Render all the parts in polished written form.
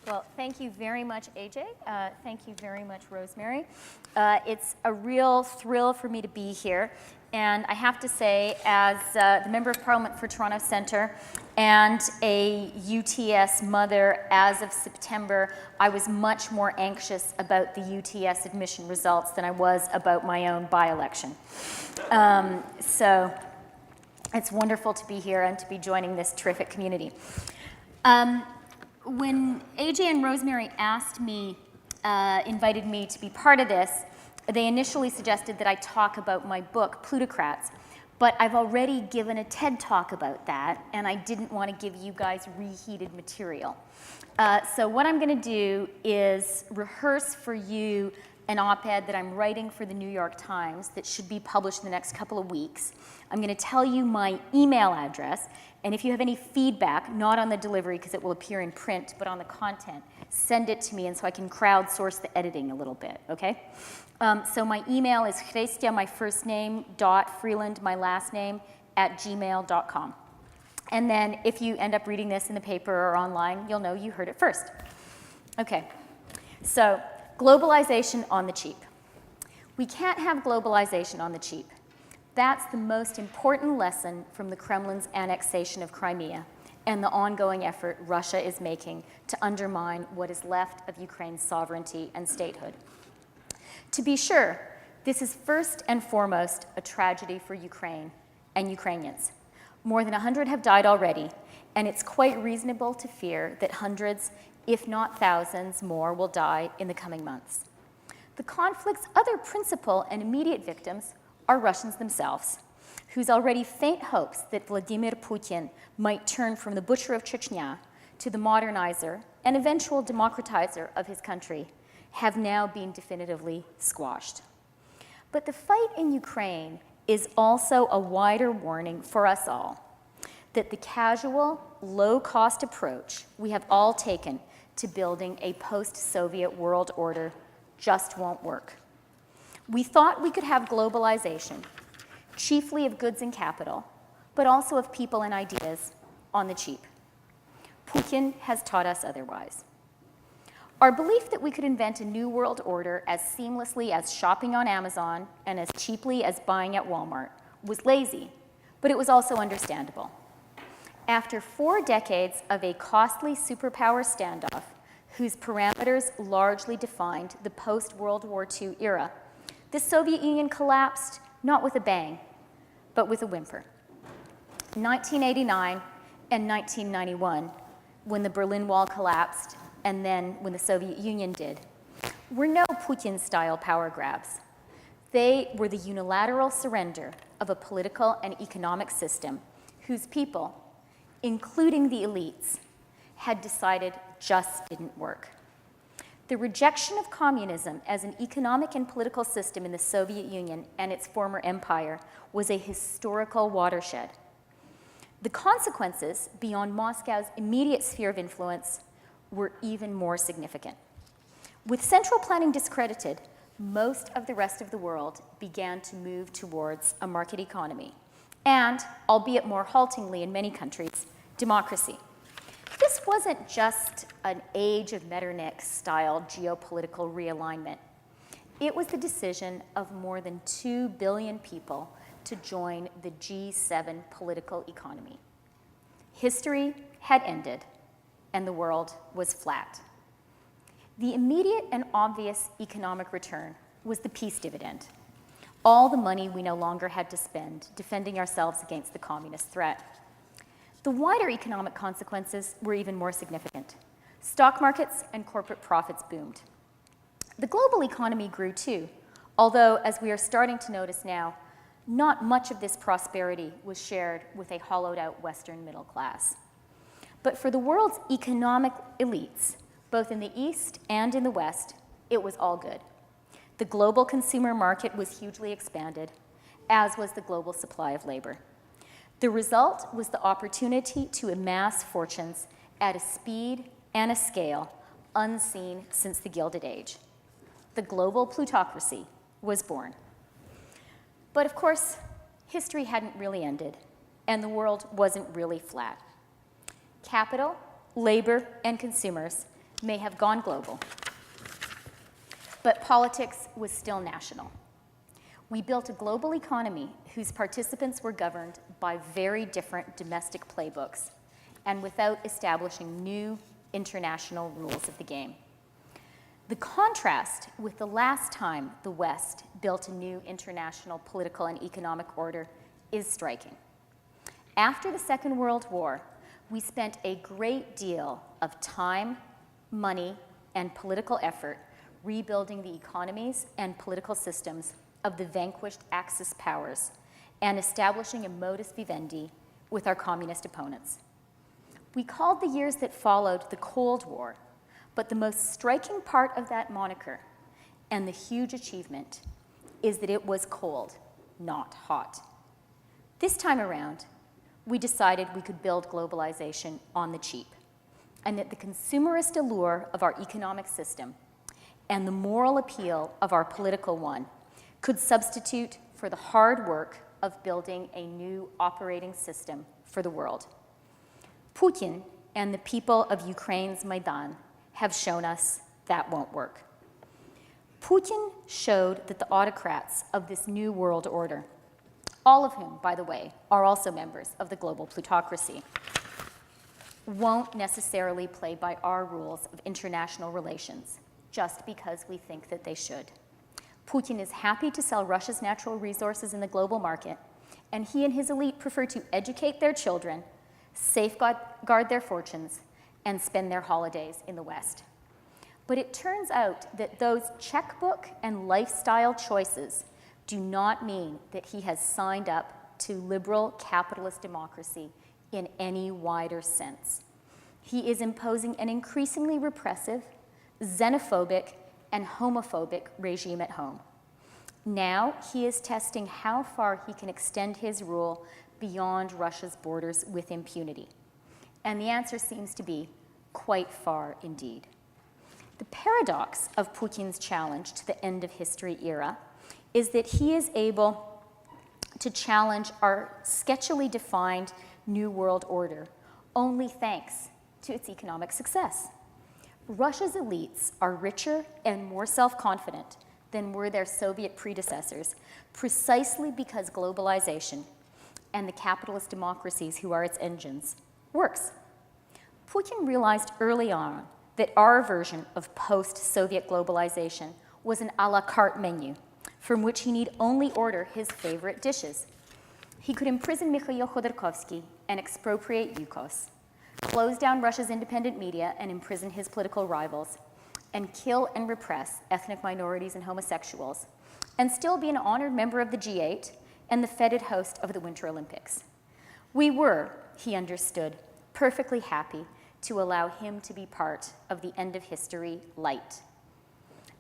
Well, thank you very much, AJ. Thank you very much, Rosemary. It's a real thrill for me to be here. And I have to say, as the Member of Parliament for Toronto Centre and a UTS mother as of September, I was much more anxious about the UTS admission results than I was about my own by-election. So it's wonderful to be here and to be joining this terrific community. When AJ and Rosemary asked me, invited me to be part of this, they initially suggested that I talk about my book, Plutocrats, but I've already given a TED talk about that, and I didn't want to give you guys reheated material. So what I'm going to do is rehearse for you an op-ed that I'm writing for the New York Times that should be published in the next couple of weeks. I'm going to tell you my email address, and if you have any feedback, not on the delivery because it will appear in print, but on the content, send it to me and so I can crowdsource the editing a little bit, okay? So my email is Chrystia, my first name, .Freeland, my last name, @gmail.com. And then if you end up reading this in the paper or online, you'll know you heard it first. Okay, so globalization on the cheap. We can't have globalization on the cheap. That's the most important lesson from the Kremlin's annexation of Crimea and the ongoing effort Russia is making to undermine what is left of Ukraine's sovereignty and statehood. To be sure, this is first and foremost a tragedy for Ukraine and Ukrainians. More than 100 have died already, and it's quite reasonable to fear that hundreds, if not thousands more, will die in the coming months. The conflict's other principal and immediate victims are Russians themselves, whose already faint hopes that Vladimir Putin might turn from the butcher of Chechnya to the modernizer and eventual democratizer of his country have now been definitively squashed. But the fight in Ukraine is also a wider warning for us all that the casual, low-cost approach we have all taken to building a post-Soviet world order just won't work. We thought we could have globalization, chiefly of goods and capital, but also of people and ideas, on the cheap. Putin has taught us otherwise. Our belief that we could invent a new world order as seamlessly as shopping on Amazon and as cheaply as buying at Walmart was lazy, but it was also understandable. After 4 decades of a costly superpower standoff, whose parameters largely defined the post-World War II era, the Soviet Union collapsed not with a bang, but with a whimper. 1989 and 1991, when the Berlin Wall collapsed, and then when the Soviet Union did, were no Putin-style power grabs. They were the unilateral surrender of a political and economic system whose people, including the elites, had decided just didn't work. The rejection of communism as an economic and political system in the Soviet Union and its former empire was a historical watershed. The consequences beyond Moscow's immediate sphere of influence were even more significant. With central planning discredited, most of the rest of the world began to move towards a market economy and, albeit more haltingly in many countries, democracy. This wasn't just an age of Metternich-style geopolitical realignment. It was the decision of more than 2 billion people to join the G7 political economy. History had ended, and the world was flat. The immediate and obvious economic return was the peace dividend, all the money we no longer had to spend defending ourselves against the communist threat. The wider economic consequences were even more significant. Stock markets and corporate profits boomed. The global economy grew too, although, as we are starting to notice now, not much of this prosperity was shared with a hollowed-out Western middle class. But for the world's economic elites, both in the East and in the West, it was all good. The global consumer market was hugely expanded, as was the global supply of labor. The result was the opportunity to amass fortunes at a speed and a scale unseen since the Gilded Age. The global plutocracy was born. But of course, history hadn't really ended, and the world wasn't really flat. Capital, labor, and consumers may have gone global, but politics was still national. We built a global economy whose participants were governed by very different domestic playbooks and without establishing new international rules of the game. The contrast with the last time the West built a new international political and economic order is striking. After the Second World War, we spent a great deal of time, money, and political effort rebuilding the economies and political systems of the vanquished Axis powers and establishing a modus vivendi with our communist opponents. We called the years that followed the Cold War, but the most striking part of that moniker and the huge achievement is that it was cold, not hot. This time around, we decided we could build globalization on the cheap, and that the consumerist allure of our economic system and the moral appeal of our political one could substitute for the hard work of building a new operating system for the world. Putin and the people of Ukraine's Maidan have shown us that won't work. Putin showed that the autocrats of this new world order, all of whom, by the way, are also members of the global plutocracy, won't necessarily play by our rules of international relations just because we think that they should. Putin is happy to sell Russia's natural resources in the global market, and he and his elite prefer to educate their children, safeguard their fortunes, and spend their holidays in the West. But it turns out that those checkbook and lifestyle choices do not mean that he has signed up to liberal capitalist democracy in any wider sense. He is imposing an increasingly repressive, xenophobic, and homophobic regime at home. Now he is testing how far he can extend his rule beyond Russia's borders with impunity. And the answer seems to be quite far indeed. The paradox of Putin's challenge to the end of history era is that he is able to challenge our sketchily defined New World Order only thanks to its economic success. Russia's elites are richer and more self-confident than were their Soviet predecessors, precisely because globalization and the capitalist democracies who are its engines works. Putin realized early on that our version of post-Soviet globalization was an a la carte menu from which he need only order his favorite dishes. He could imprison Mikhail Khodorkovsky and expropriate Yukos, close down Russia's independent media and imprison his political rivals, and kill and repress ethnic minorities and homosexuals, and still be an honored member of the G8 and the feted host of the Winter Olympics. We were, he understood, perfectly happy to allow him to be part of the end of history light.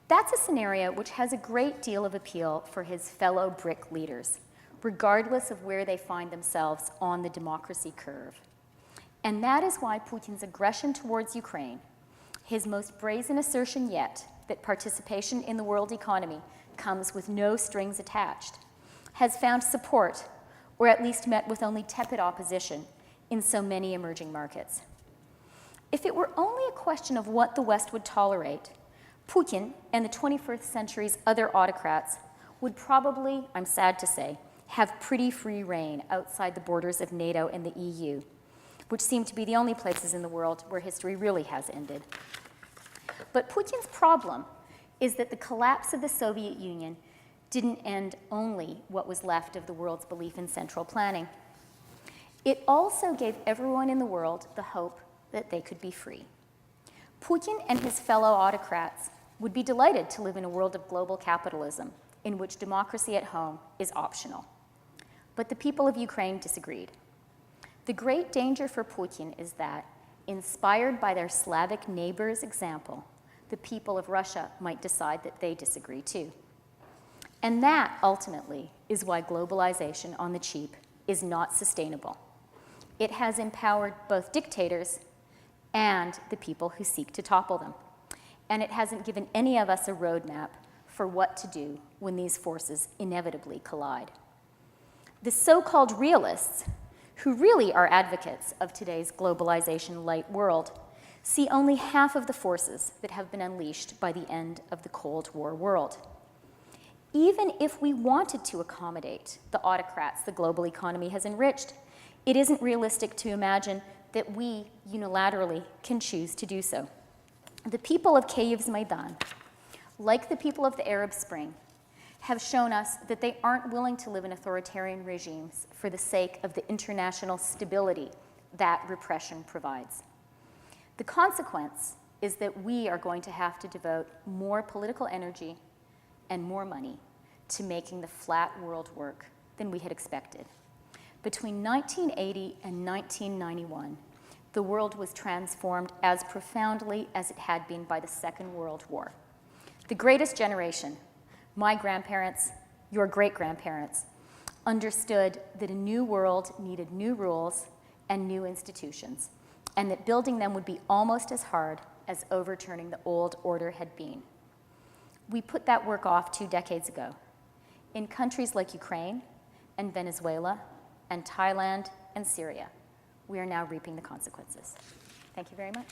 That's a scenario which has a great deal of appeal for his fellow BRIC leaders, regardless of where they find themselves on the democracy curve. And that is why Putin's aggression towards Ukraine, his most brazen assertion yet that participation in the world economy comes with no strings attached, has found support, or at least met with only tepid opposition, in so many emerging markets. If it were only a question of what the West would tolerate, Putin and the 21st century's other autocrats would probably, I'm sad to say, have pretty free rein outside the borders of NATO and the EU, which seem to be the only places in the world where history really has ended. But Putin's problem is that the collapse of the Soviet Union didn't end only what was left of the world's belief in central planning. It also gave everyone in the world the hope that they could be free. Putin and his fellow autocrats would be delighted to live in a world of global capitalism in which democracy at home is optional. But the people of Ukraine disagreed. The great danger for Putin is that, inspired by their Slavic neighbors' example, the people of Russia might decide that they disagree too. And that, ultimately, is why globalization on the cheap is not sustainable. It has empowered both dictators and the people who seek to topple them. And it hasn't given any of us a roadmap for what to do when these forces inevitably collide. The so-called realists, who really are advocates of today's globalization light world, see only half of the forces that have been unleashed by the end of the Cold War world. Even if we wanted to accommodate the autocrats the global economy has enriched, it isn't realistic to imagine that we unilaterally can choose to do so. The people of Kyiv's Maidan, like the people of the Arab Spring, have shown us that they aren't willing to live in authoritarian regimes for the sake of the international stability that repression provides. The consequence is that we are going to have to devote more political energy and more money to making the flat world work than we had expected. Between 1980 and 1991, the world was transformed as profoundly as it had been by the Second World War. The greatest generation, my grandparents, your great-grandparents, understood that a new world needed new rules and new institutions, and that building them would be almost as hard as overturning the old order had been. We put that work off 2 decades ago. In countries like Ukraine and Venezuela and Thailand and Syria, we are now reaping the consequences. Thank you very much.